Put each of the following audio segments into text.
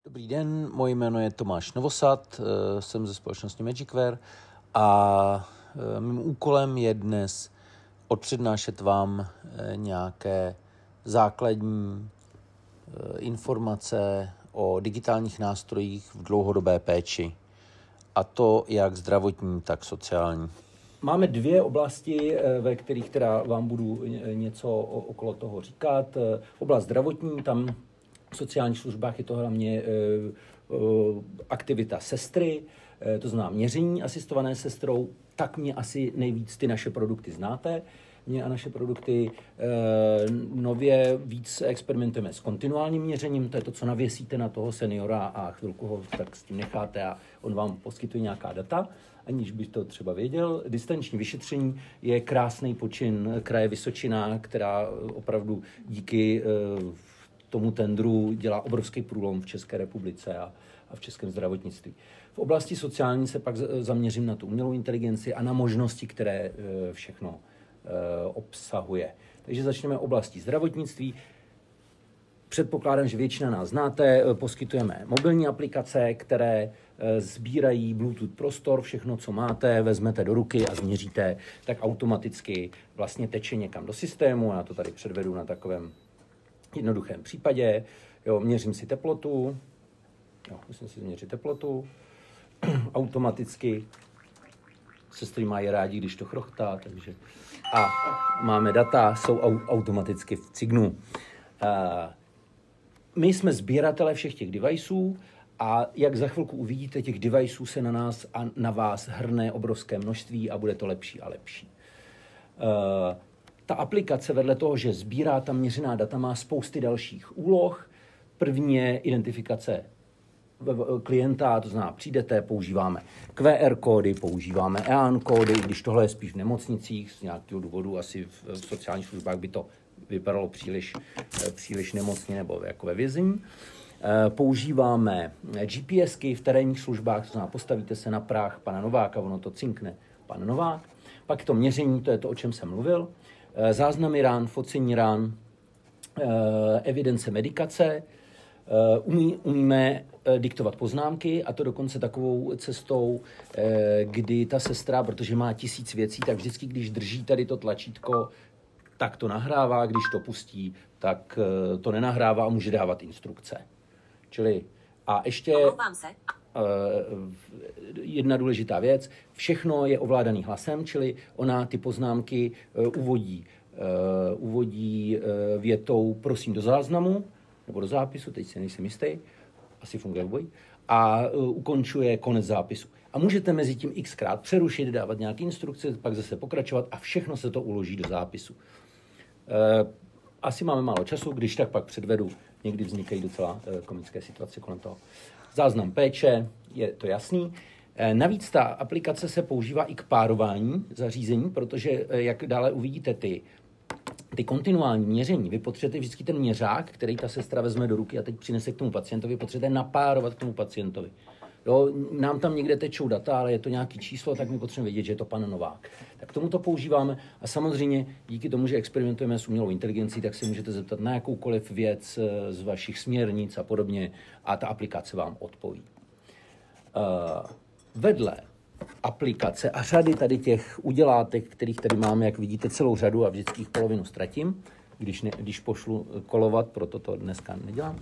Dobrý den, moje jméno je Tomáš Novosad, jsem ze společnosti Magicware a mým úkolem je dnes odpřednášet vám nějaké základní informace o digitálních nástrojích v dlouhodobé péči, a to jak zdravotní, tak sociální. Máme dvě oblasti, ve kterých teda vám budu něco okolo toho říkat. Oblast zdravotní, tam v sociálních službách je to hlavně aktivita sestry, to znamená měření asistované sestrou. Tak mě asi nejvíc ty naše produkty znáte. Mě a naše produkty nově víc experimentujeme s kontinuálním měřením, to je to, co navěsíte na toho seniora a chvilku ho tak s tím necháte a on vám poskytuje nějaká data, aniž bych to třeba věděl. Distanční vyšetření je krásný počin kraje Vysočina, která opravdu díky tomu tendru dělá obrovský průlom v České republice a v českém zdravotnictví. V oblasti sociální se pak zaměřím na tu umělou inteligenci a na možnosti, které všechno obsahuje. Takže začneme oblastí zdravotnictví. Předpokládám, že většina nás znáte, poskytujeme mobilní aplikace, které sbírají Bluetooth prostor, všechno, co máte, vezmete do ruky a změříte, tak automaticky vlastně teče někam do systému. Já to tady předvedu na takovém jednoduchém případě. Jo, měřím si teplotu, musím si změřit teplotu, automaticky. Sestry mají rádi, když to chrochtá, takže a máme data, jsou automaticky v cignu. My jsme sběratele všech těch deviceů a jak za chvilku uvidíte, těch deviceů se na nás a na vás hrne obrovské množství a bude to lepší a lepší. Ta aplikace vedle toho, že sbírá ta měřená data, má spousty dalších úloh. První je identifikace klienta, to znamená, přijdete, používáme QR kódy, používáme EAN kódy, když tohle je spíš v nemocnicích, z nějakého důvodu asi v sociálních službách by to vypadalo příliš nemocně nebo jako ve vězení. Používáme GPSky v terénních službách, to znamená, postavíte se na práh pana Nováka, ono to cinkne pan Novák. Pak to měření, to je to, o čem jsem mluvil. Záznamy ran, focení ran, evidence medikace. Umíme diktovat poznámky, a to dokonce takovou cestou, kdy ta sestra, protože má 1000 věcí, tak vždycky, když drží tady to tlačítko, tak to nahrává, když to pustí, tak to nenahrává a může dávat instrukce. Čili a ještě jedna důležitá věc, všechno je ovládaný hlasem, čili ona ty poznámky uvodí větou prosím do záznamu, nebo do zápisu, teď si nejsem jistý, asi funguje obojí, a ukončuje konec zápisu. A můžete mezi tím xkrát přerušit, dávat nějaké instrukce, pak zase pokračovat a všechno se to uloží do zápisu. Asi máme málo času, když tak pak předvedu, někdy vznikají docela komické situace kolem toho. Záznam péče, je to jasný. Navíc ta aplikace se používá i k párování zařízení, protože jak dále uvidíte ty kontinuální měření, vy potřebujete vždycky ten měřák, který ta sestra vezme do ruky a teď přinese k tomu pacientovi, potřebujete napárovat k tomu pacientovi. Jo, nám tam někde tečou data, ale je to nějaký číslo, tak my potřebujeme vědět, že je to pan Novák. Tak k tomu to používáme a samozřejmě díky tomu, že experimentujeme s umělou inteligencí, tak se můžete zeptat na jakoukoliv věc z vašich směrnic a podobně a ta aplikace vám odpoví. Vedle aplikace a řady tady těch udělátek, kterých tady máme, jak vidíte, celou řadu a vždycky jich polovinu ztratím, když pošlu kolovat, proto to dneska nedělám,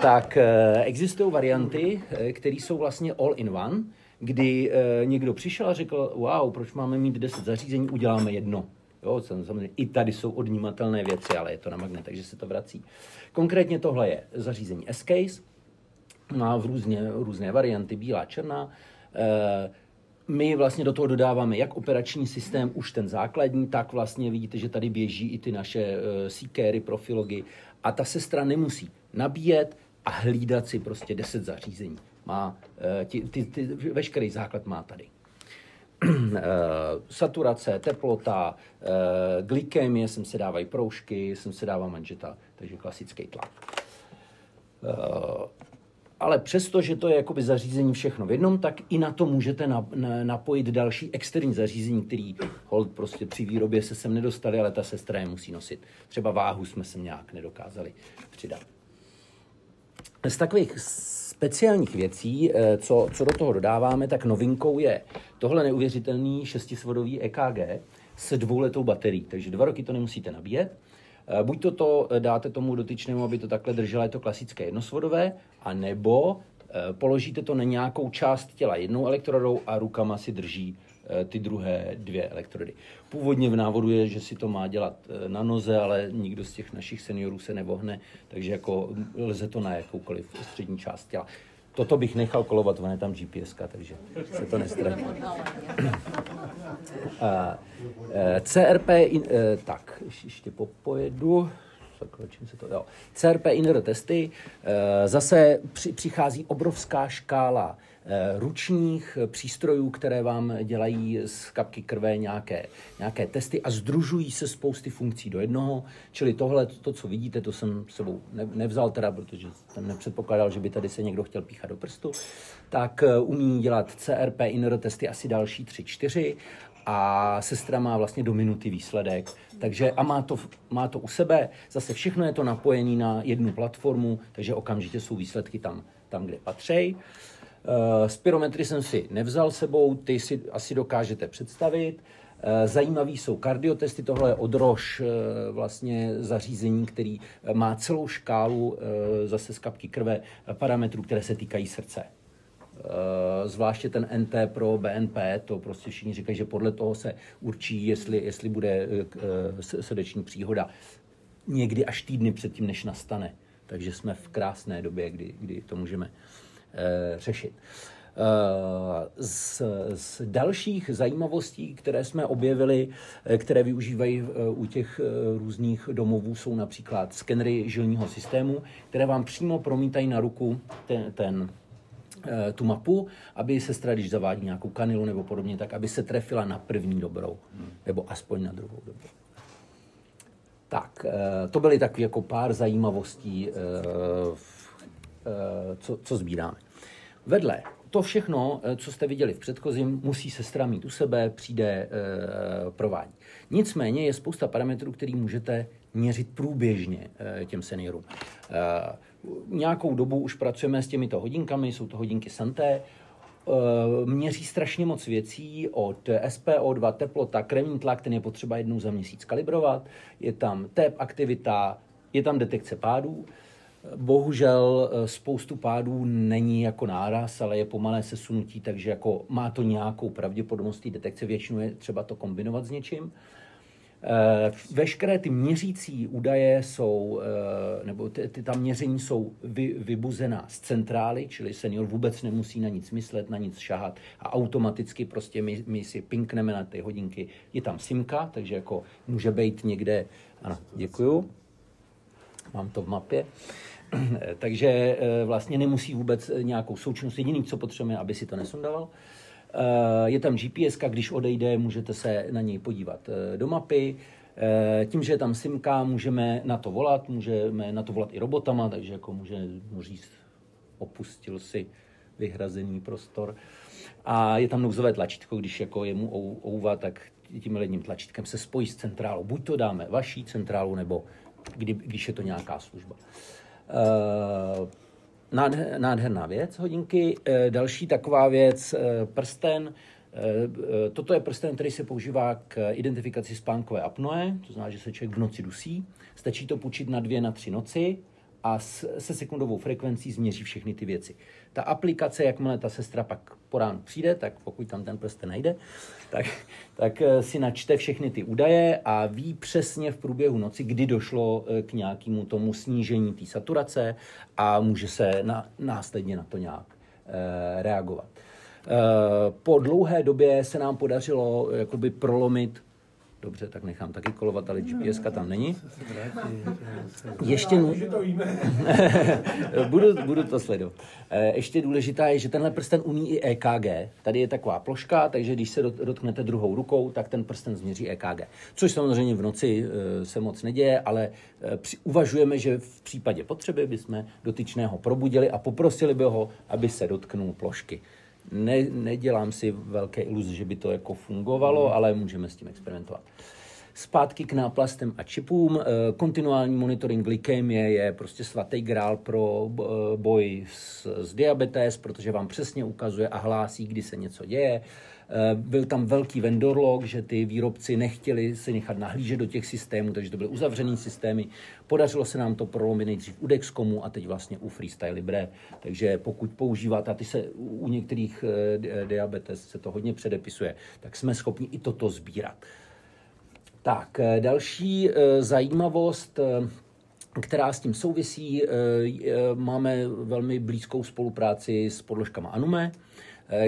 tak existují varianty, které jsou vlastně all in one, kdy někdo přišel a řekl, wow, proč máme mít 10 zařízení, uděláme jedno. Jo, samozřejmě i tady jsou odnímatelné věci, ale je to na magnet, takže se to vrací. Konkrétně tohle je zařízení S-Case, má v různé varianty, bílá, černá. My vlastně do toho dodáváme jak operační systém, už ten základní, tak vlastně vidíte, že tady běží i ty naše seekery, profilogy a ta sestra nemusí nabíjet a hlídat si prostě 10 zařízení. Má veškerý základ má tady. Saturace, teplota, glykemie, sem se dávají proužky, sem se dává manžeta, takže klasický tlak. Ale přesto, že to je jakoby zařízení všechno v jednom, tak i na to můžete napojit další externí zařízení, který hold prostě při výrobě se sem nedostali, ale ta sestra je musí nosit. Třeba váhu jsme sem nějak nedokázali přidat. Z takových speciálních věcí, co do toho dodáváme, tak novinkou je tohle neuvěřitelný 6svodový EKG s 2letou baterií, takže 2 roky to nemusíte nabíjet. Buď to dáte tomu dotyčnému, aby to takhle drželo, je to klasické jednosvodové, anebo položíte to na nějakou část těla jednou elektrodou a rukama si drží ty druhé 2 elektrody. Původně v návodu je, že si to má dělat na noze, ale nikdo z těch našich seniorů se nevohne, takže jako lze to na jakoukoliv střední část těla. Toto bych nechal kolovat, on je tam GPS, takže se to nestratí. CRP, tak, ještě pojedu. CRP inner testy, zase přichází obrovská škála ručních přístrojů, které vám dělají z kapky krve nějaké testy a sdružují se spousty funkcí do jednoho. Čili tohle, to, co vidíte, to jsem sebou nevzal teda, protože jsem nepředpokládal, že by tady se někdo chtěl píchat do prstu. Tak umí dělat CRP inner testy asi další 3-4 a sestra má vlastně do minuty výsledek. Takže a má to u sebe. Zase všechno je to napojené na jednu platformu, takže okamžitě jsou výsledky tam kde patří. Spirometry jsem si nevzal sebou, ty si asi dokážete představit. Zajímavý jsou kardiotesty, tohle je od Roche vlastně zařízení, který má celou škálu zase z kapky krve parametrů, které se týkají srdce. Zvláště ten NT pro BNP, to prostě všichni říkají, že podle toho se určí, jestli bude srdeční příhoda. Někdy až týdny předtím, než nastane. Takže jsme v krásné době, kdy to můžeme řešit. Z dalších zajímavostí, které jsme objevili, které využívají u těch různých domovů, jsou například skenery žilního systému, které vám přímo promítají na ruku tu mapu, aby sestra, když zavádí nějakou kanilu nebo podobně, tak aby se trefila na první dobrou, nebo aspoň na druhou dobrou. Tak, to byly taky jako pár zajímavostí, co sbíráme. Vedle to všechno, co jste viděli v předchozím, musí sestra mít u sebe, přijde, provádí. Nicméně je spousta parametrů, který můžete měřit průběžně těm seniorům. Nějakou dobu už pracujeme s těmito hodinkami, jsou to hodinky Santé, měří strašně moc věcí od SPO2, teplota, krevní tlak, ten je potřeba jednou za měsíc kalibrovat, je tam tep, aktivita, je tam detekce pádů. Bohužel spoustu pádů není jako náraz, ale je pomalé sesunutí, takže jako má to nějakou pravděpodobnost té detekce, většinou je třeba to kombinovat s něčím. Veškeré ty měřící údaje jsou, nebo ta měření jsou vybuzená z centrály, čili senior vůbec nemusí na nic myslet, na nic šahat a automaticky prostě my si pinkneme na ty hodinky. Je tam simka, takže jako může být někde, ano, děkuju, mám to v mapě. Takže vlastně nemusí vůbec nějakou součinnost. Jediný, co potřebujeme, aby si to nesundával. Je tam GPS, když odejde, můžete se na něj podívat do mapy. Tím, že je tam simka, můžeme na to volat i robotama, takže jako může říct, opustil si vyhrazený prostor. A je tam nouzové tlačítko, když jako je mu ouva, tak tím jedním tlačítkem se spojí s centrálou. Buď to dáme vaší centrálu, nebo když je to nějaká služba. Nádherná věc, hodinky. Další taková věc, prsten. Toto je prsten, který se používá k identifikaci spánkové apnoe, to znamená, že se člověk v noci dusí. Stačí to půjčit na 2, na 3 noci a se sekundovou frekvencí změří všechny ty věci. Ta aplikace, jakmile ta sestra pak po ránu přijde, tak pokud tam ten prsten najde, tak si načte všechny ty údaje a ví přesně v průběhu noci, kdy došlo k nějakému tomu snížení té saturace a může se následně na to nějak reagovat. Po dlouhé době se nám podařilo jakoby prolomit. Dobře, tak nechám taky kolovat, ale GPS-ka tam není. Ještě budu to sledovat. Ještě důležitá je, že tenhle prsten umí i EKG. Tady je taková ploška, takže když se dotknete druhou rukou, tak ten prsten změří EKG. Což samozřejmě v noci se moc neděje, ale uvažujeme, že v případě potřeby bychom dotyčného probudili a poprosili by ho, aby se dotknul plošky. Nedělám si velké iluze, že by to jako fungovalo, ale můžeme s tím experimentovat. Zpátky k náplastem a čipům. Kontinuální monitoring glykémie je prostě svatý grál pro boj s diabetes, protože vám přesně ukazuje a hlásí, kdy se něco děje. Byl tam velký vendor log, že ty výrobci nechtěli se nechat nahlížet do těch systémů, takže to byly uzavřený systémy. Podařilo se nám to prolomit nejdřív u Dexcomu a teď vlastně u Freestyle Libre. Takže pokud používáte, a ty se u některých diabetes se to hodně předepisuje, tak jsme schopni i toto sbírat. Tak, další zajímavost, která s tím souvisí, máme velmi blízkou spolupráci s podložkama Anume,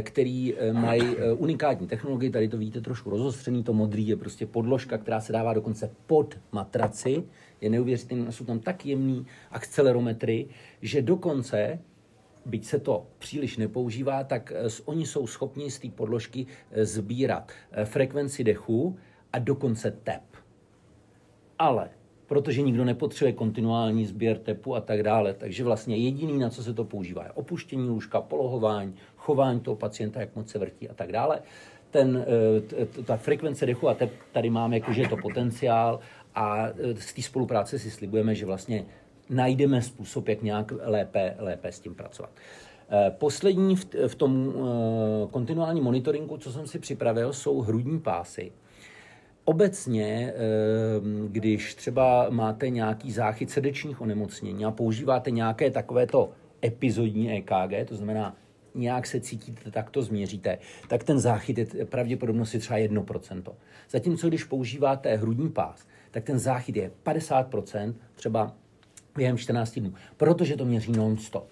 který mají unikátní technologii. Tady to vidíte trošku rozostřený, to modrý je prostě podložka, která se dává dokonce pod matraci. Je neuvěřitelné, jsou tam tak jemný akcelerometry, že dokonce, byť se to příliš nepoužívá, tak oni jsou schopni z té podložky sbírat frekvenci dechu a dokonce tep. Ale protože nikdo nepotřebuje kontinuální sběr tepu a tak dále, takže vlastně jediný, na co se to používá, je opuštění lůžka, polohování, chování toho pacienta, jak moc se vrtí a tak dále. Ta frekvence dechu a tep tady máme, jakože je to potenciál a z té spolupráce si slibujeme, že vlastně najdeme způsob, jak nějak lépe s tím pracovat. Poslední v tom kontinuálním monitoringu, co jsem si připravil, jsou hrudní pásy. Obecně, když třeba máte nějaký záchyt srdečních onemocnění a používáte nějaké takovéto epizodní EKG, to znamená, nějak se cítíte, tak to změříte, tak ten záchyt je pravděpodobnosti třeba 1%. Zatímco, když používáte hrudní pás, tak ten záchyt je 50% třeba během 14 dnů, protože to měří non-stop.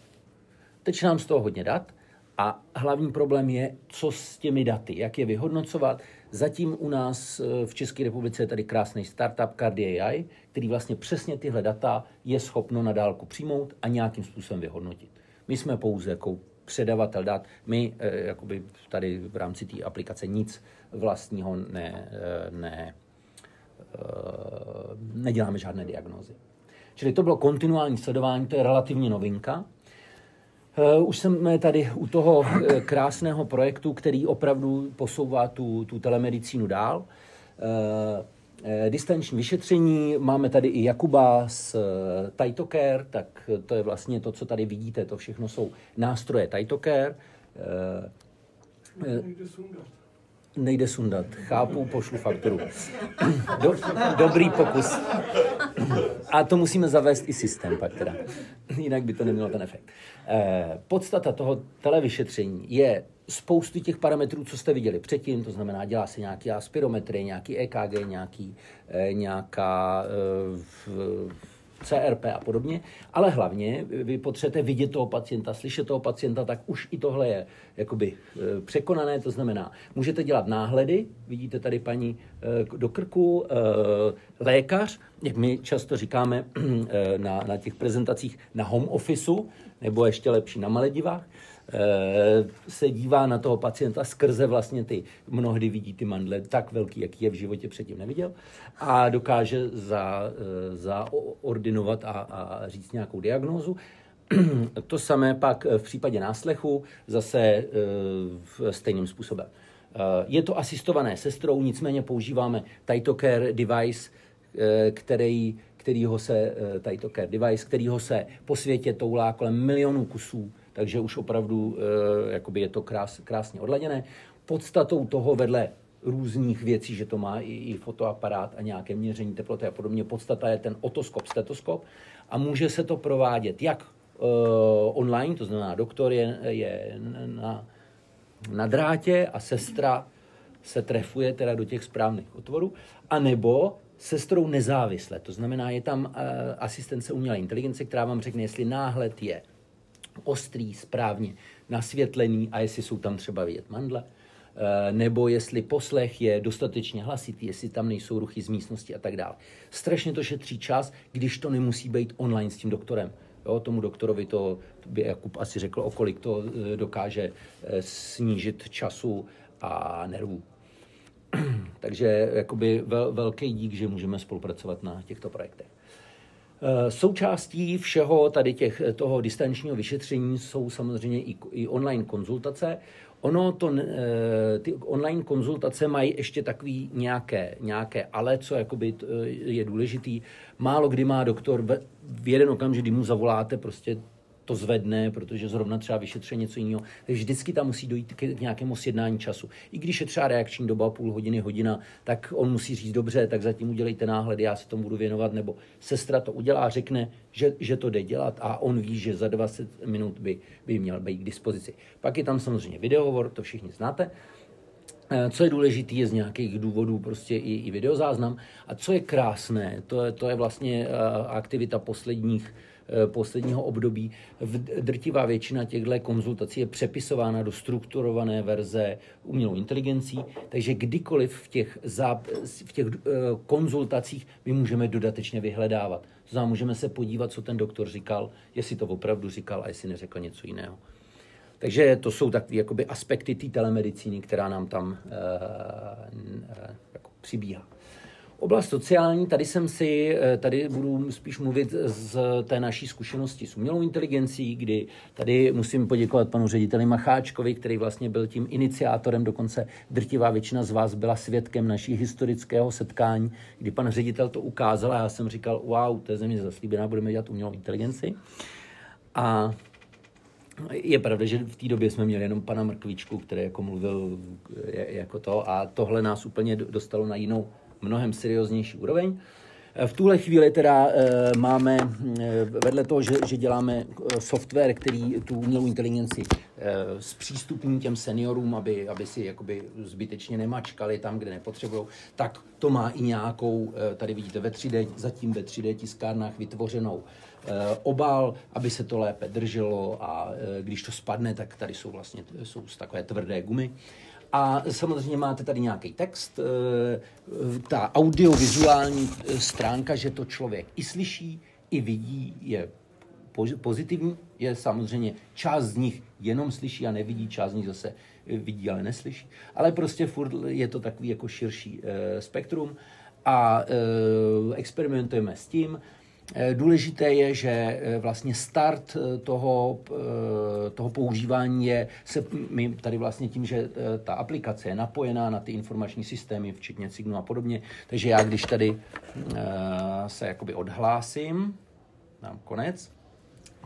Teď nám z toho hodně dat a hlavní problém je, co s těmi daty, jak je vyhodnocovat. Zatím u nás v České republice je tady krásný startup CardiAI, který vlastně přesně tyhle data je schopno na dálku přijmout a nějakým způsobem vyhodnotit. My jsme pouze jako předavatel dat, my jakoby tady v rámci té aplikace nic vlastního neděláme žádné diagnózy. Čili to bylo kontinuální sledování, to je relativně novinka. Už jsme tady u toho krásného projektu, který opravdu posouvá tu telemedicínu dál. Distanční vyšetření, máme tady i Jakuba z TytoCare, tak to je vlastně to, co tady vidíte, to všechno jsou nástroje TytoCare. Nejde sundat. Chápu, pošlu fakturu. Dobrý pokus. A to musíme zavést i systém pak teda. Jinak by to nemělo ten efekt. Podstata toho televyšetření je spoustu těch parametrů, co jste viděli předtím, to znamená, dělá se nějaký spirometry, nějaký EKG, nějaká CRP a podobně, ale hlavně vy potřebujete vidět toho pacienta, slyšet toho pacienta, tak už i tohle je jakoby překonané, to znamená, můžete dělat náhledy, vidíte tady paní do krku, lékař, jak my často říkáme na těch prezentacích na home officeu, nebo ještě lepší na Maledivách, se dívá na toho pacienta skrze vlastně mnohdy vidí ty mandle tak velký, jaký je v životě předtím neviděl a dokáže zaordinovat a říct nějakou diagnózu. To samé pak v případě náslechu zase stejným způsobem. Je to asistované sestrou, nicméně používáme TytoCare device, kterýho se po světě toulá kolem milionů kusů, takže už opravdu jakoby je to krásně odladěné. Podstatou toho vedle různých věcí, že to má i fotoaparát a nějaké měření teploty a podobně, podstata je ten otoskop, stetoskop a může se to provádět jak online, to znamená doktor je na drátě a sestra se trefuje teda do těch správných otvorů, anebo sestrou nezávisle, to znamená, je tam asistence umělé inteligence, která vám řekne, jestli náhled je ostrý, správně nasvětlený a jestli jsou tam třeba vidět mandle, nebo jestli poslech je dostatečně hlasitý, jestli tam nejsou ruchy z místnosti a tak dále. Strašně to šetří čas, když to nemusí být online s tím doktorem. Jo, tomu doktorovi to by Jakub asi řekl, o kolik to dokáže snížit času a nervů. Takže jakoby velký dík, že můžeme spolupracovat na těchto projektech. Součástí všeho tady toho distančního vyšetření jsou samozřejmě i online konzultace. Ty online konzultace mají ještě takový nějaké ale, co jakoby je důležitý. Málo kdy má doktor v jeden okamžik, kdy mu zavoláte, prostě to zvedne, protože zrovna třeba vyšetřuje něco jiného. Takže vždycky tam musí dojít k nějakému sjednání času. I když je třeba reakční doba půl hodiny, hodina, tak on musí říct dobře, tak zatím udělejte náhled, já se tomu budu věnovat, nebo sestra to udělá, řekne, že to jde dělat a on ví, že za 20 minut by měl být k dispozici. Pak je tam samozřejmě videohovor, to všichni znáte. Co je důležité, je z nějakých důvodů prostě i videozáznam. A co je krásné, to je vlastně aktivita posledního období. Drtivá většina těchto konzultací je přepisována do strukturované verze umělou inteligencí, takže kdykoliv v těch konzultacích my můžeme dodatečně vyhledávat. To znamená, můžeme se podívat, co ten doktor říkal, jestli to opravdu říkal a jestli neřekl něco jiného. Takže to jsou takové jakoby aspekty té telemedicíny, která nám tam jako přibíhá. Oblast sociální, tady budu spíš mluvit z té naší zkušenosti s umělou inteligencí, kdy tady musím poděkovat panu řediteli Macháčkovi, který vlastně byl tím iniciátorem, dokonce drtivá většina z vás byla svědkem naší historického setkání, kdy pan ředitel to ukázal a já jsem říkal, wow, to je země zaslíbená, budeme dělat umělou inteligenci. A je pravda, že v té době jsme měli jenom pana Mrkvičku, který jako mluvil jako to a tohle nás úplně dostalo na jinou, mnohem serióznější úroveň. V tuhle chvíli teda máme, vedle toho, že děláme software, který tu umělou inteligenci zpřístupní těm seniorům, aby si jakoby zbytečně nemačkali tam, kde nepotřebují, tak to má i nějakou, tady vidíte zatím ve 3D tiskárnách vytvořenou obal, aby se to lépe drželo a když to spadne, tak tady jsou takové tvrdé gumy. A samozřejmě máte tady nějaký text, ta audiovizuální stránka, že to člověk i slyší, i vidí, je pozitivní, je samozřejmě část z nich jenom slyší a nevidí, část z nich zase vidí, ale neslyší. Ale prostě furt je to takový jako širší spektrum a experimentujeme s tím. Důležité je, že vlastně start toho používání my tady vlastně tím, že ta aplikace je napojená na ty informační systémy, včetně Cignu a podobně, takže já když tady se jakoby odhlásím, dám konec,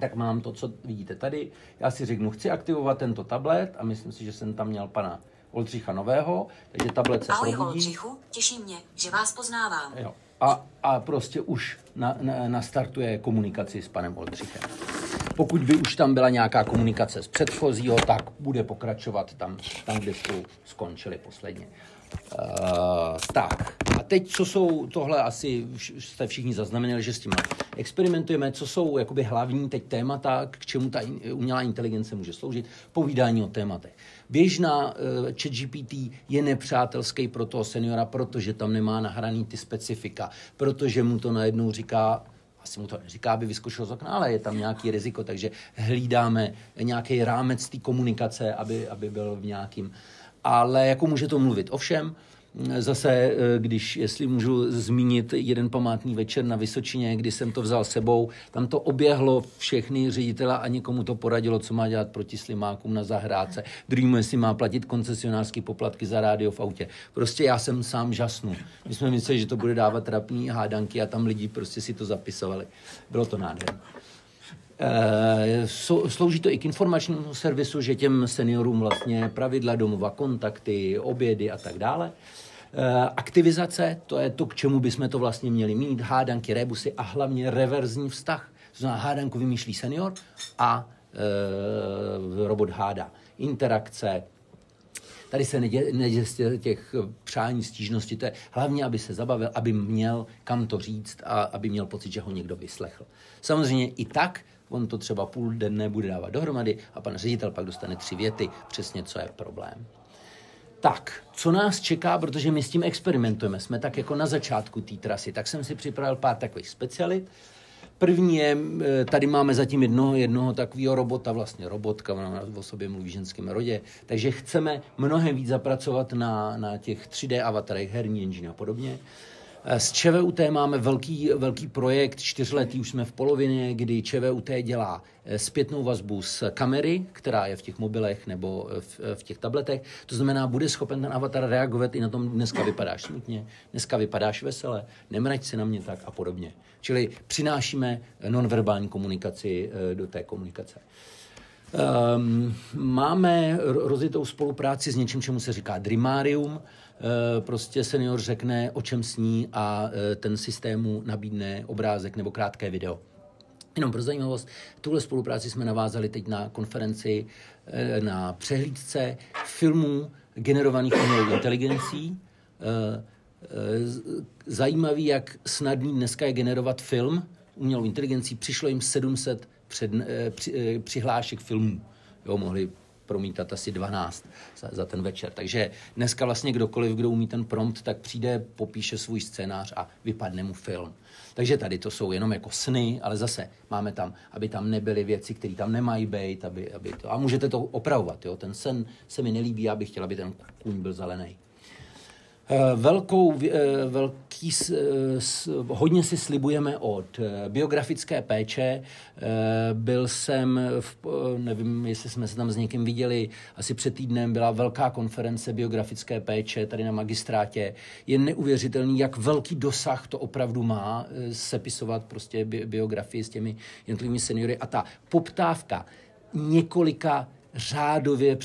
tak mám to, co vidíte tady. Já si řeknu, chci aktivovat tento tablet a myslím si, že jsem tam měl pana Oldřicha Nového, takže tablet se probudí. Ahoj Oldřichu, těší mě, že vás poznávám. Jo. A prostě už nastartuje komunikaci s panem Oldřichem. Pokud by už tam byla nějaká komunikace z předchozího, tak bude pokračovat tam kde jsme skončili posledně. Tak, a teď, co jsou tohle, asi jste všichni zaznamenali, že s tím experimentujeme, co jsou jakoby hlavní teď témata, k čemu ta umělá inteligence může sloužit, povídání o tématech. Běžná ChatGPT je nepřátelský pro toho seniora, protože tam nemá nahraný ty specifika, protože mu to najednou říká, asi mu to neříká, aby vyzkoušel z okna, ale je tam nějaký riziko, takže hlídáme nějaký rámec té komunikace, aby byl v nějakým. Ale jako může to mluvit? Ovšem, zase, jestli můžu zmínit jeden památný večer na Vysočině, kdy jsem to vzal sebou, tam to oběhlo všechny ředitele a někomu to poradilo, co má dělat proti slimákům na zahrádce, druhýmu, jestli má platit koncesionářské poplatky za rádio v autě. Prostě já jsem sám žasnul. My jsme mysleli, že to bude dávat trapný hádanky a tam lidi prostě si to zapisovali. Bylo to nádherné. Slouží to i k informačnímu servisu, že těm seniorům vlastně pravidla domova, kontakty, obědy a tak dále. Aktivizace, to je to, k čemu bychom to vlastně měli mít, hádanky, rebusy a hlavně reverzní vztah. To znamená, hádanku vymýšlí senior a robot hádá. Interakce. Tady se neděje těch přání, stížností, to je hlavně, aby se zabavil, aby měl kam to říct a aby měl pocit, že ho někdo vyslechl. Samozřejmě i tak, on to třeba půl dne bude dávat dohromady a pan ředitel pak dostane 3 věty, přesně co je problém. Tak, co nás čeká, protože my s tím experimentujeme, jsme tak jako na začátku té trasy, tak jsem si připravil pár takových specialit. První je, tady máme zatím jednoho takového robota, vlastně robotka, ona o sobě mluví v ženském rodě, takže chceme mnohem víc zapracovat na těch 3D avatarech, herní engine a podobně. S ČVUT máme velký projekt, 4letý, už jsme v polovině, kdy ČVUT dělá zpětnou vazbu z kamery, která je v těch mobilech nebo v těch tabletech. To znamená, bude schopen ten avatar reagovat i na tom, dneska vypadáš smutně, dneska vypadáš vesele, nemrať se na mě tak a podobně. Čili přinášíme nonverbální komunikaci do té komunikace. Máme rozjetou spolupráci s něčím, čemu se říká Dreamarium. Prostě senior řekne, o čem sní a ten systému nabídne obrázek nebo krátké video. Jenom pro zajímavost, tuhle spolupráci jsme navázali teď na konferenci na přehlídce filmů generovaných umělou inteligencí. Zajímavý, jak snadný dneska je generovat film umělou inteligencí. Přišlo jim 700 přihlášek filmů. Jo, mohli promítat asi 12 za ten večer. Takže dneska vlastně kdokoliv, kdo umí ten prompt, tak přijde, popíše svůj scénář a vypadne mu film. Takže tady to jsou jenom jako sny, ale zase máme tam, aby tam nebyly věci, které tam nemají být, aby to, a můžete to opravovat. Jo? Ten sen se mi nelíbí, já bych chtěl, aby ten kůň byl zelený. Hodně si slibujeme od biografické péče. Byl jsem, nevím, jestli jsme se tam s někým viděli, asi před týdnem byla velká konference biografické péče tady na magistrátě. Je neuvěřitelný, jak velký dosah to opravdu má sepisovat prostě biografii s těmi jednotlivými seniory. A ta poptávka několika řádově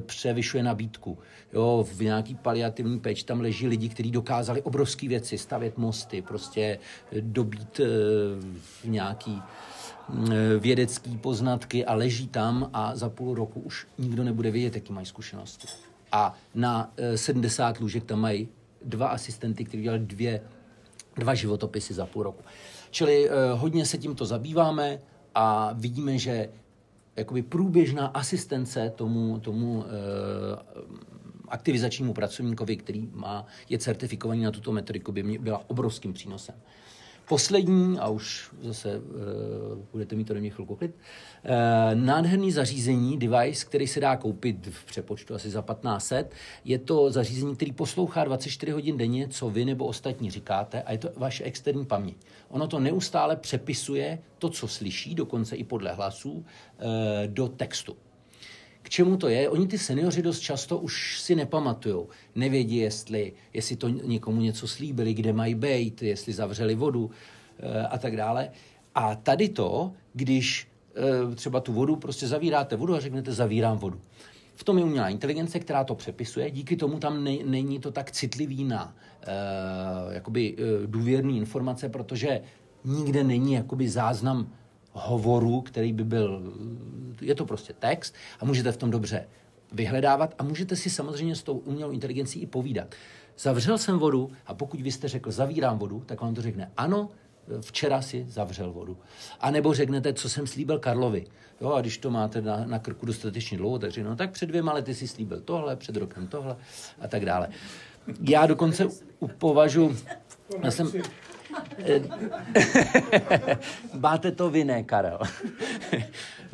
převyšuje nabídku. Jo, v nějaký paliativní péči tam leží lidi, kteří dokázali obrovské věci, stavět mosty, prostě dobít nějaký vědecký poznatky a leží tam a za půl roku už nikdo nebude vědět, jaký mají zkušenosti. A na 70 lůžek tam mají 2 asistenty, kteří dělali dva životopisy za půl roku. Čili hodně se tímto zabýváme a vidíme, že jakoby průběžná asistence tomu aktivizačnímu pracovníkovi, který je certifikovaný na tuto metodiku, by byla obrovským přínosem. Poslední, a už zase budete mít to do mě chvilku klid, nádherný zařízení, device, který se dá koupit v přepočtu asi za 1500. Je to zařízení, který poslouchá 24 hodin denně, co vy nebo ostatní říkáte, a je to vaše externí paměť. Ono to neustále přepisuje to, co slyší, dokonce i podle hlasů, do textu. K čemu to je? Oni ty seniori dost často už si nepamatujou. Nevědí, jestli to někomu něco slíbili, kde mají bejt, jestli zavřeli vodu a tak dále. A tady to, když třeba tu vodu, prostě zavíráte vodu a řeknete zavírám vodu. V tom je umělá inteligence, která to přepisuje. Díky tomu tam není to tak citlivý na důvěrný informace, protože nikde není jakoby záznam hovoru, který by byl, je to prostě text a můžete v tom dobře vyhledávat a můžete si samozřejmě s tou umělou inteligencí i povídat. Zavřel jsem vodu a pokud vy jste řekl zavírám vodu, tak vám to řekne ano, včera si zavřel vodu. A nebo řeknete, co jsem slíbil Karlovi. Jo, a když to máte na krku dostatečně dlouho, tak řekne, no tak před 2 lety si slíbil tohle, před rokem tohle a tak dále. Já dokonce považuji, já jsem... Máte to vy, ne, Karel.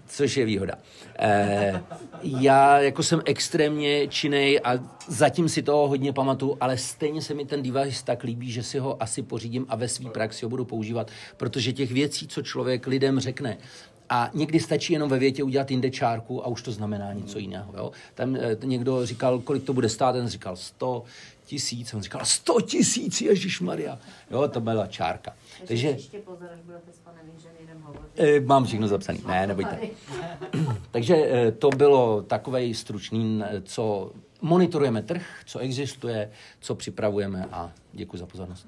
Což je výhoda. Já jako jsem extrémně činnej a zatím si toho hodně pamatuju, ale stejně se mi ten device tak líbí, že si ho asi pořídím a ve své praxi ho budu používat, protože těch věcí, co člověk lidem řekne, a někdy stačí jenom ve větě udělat jinde čárku a už to znamená něco jiného. Jo? Tam někdo říkal, kolik to bude stát, ten říkal 100 000, on říkal 100 000, ježišmarja. Jo, to byla čárka. Takže ještě pozor, až budete s panem inženýrem hovořit. Mám všechno zapsané, ne, nebojte. Takže to bylo takovej stručný, co monitorujeme trh, co existuje, co připravujeme a děkuji za pozornost.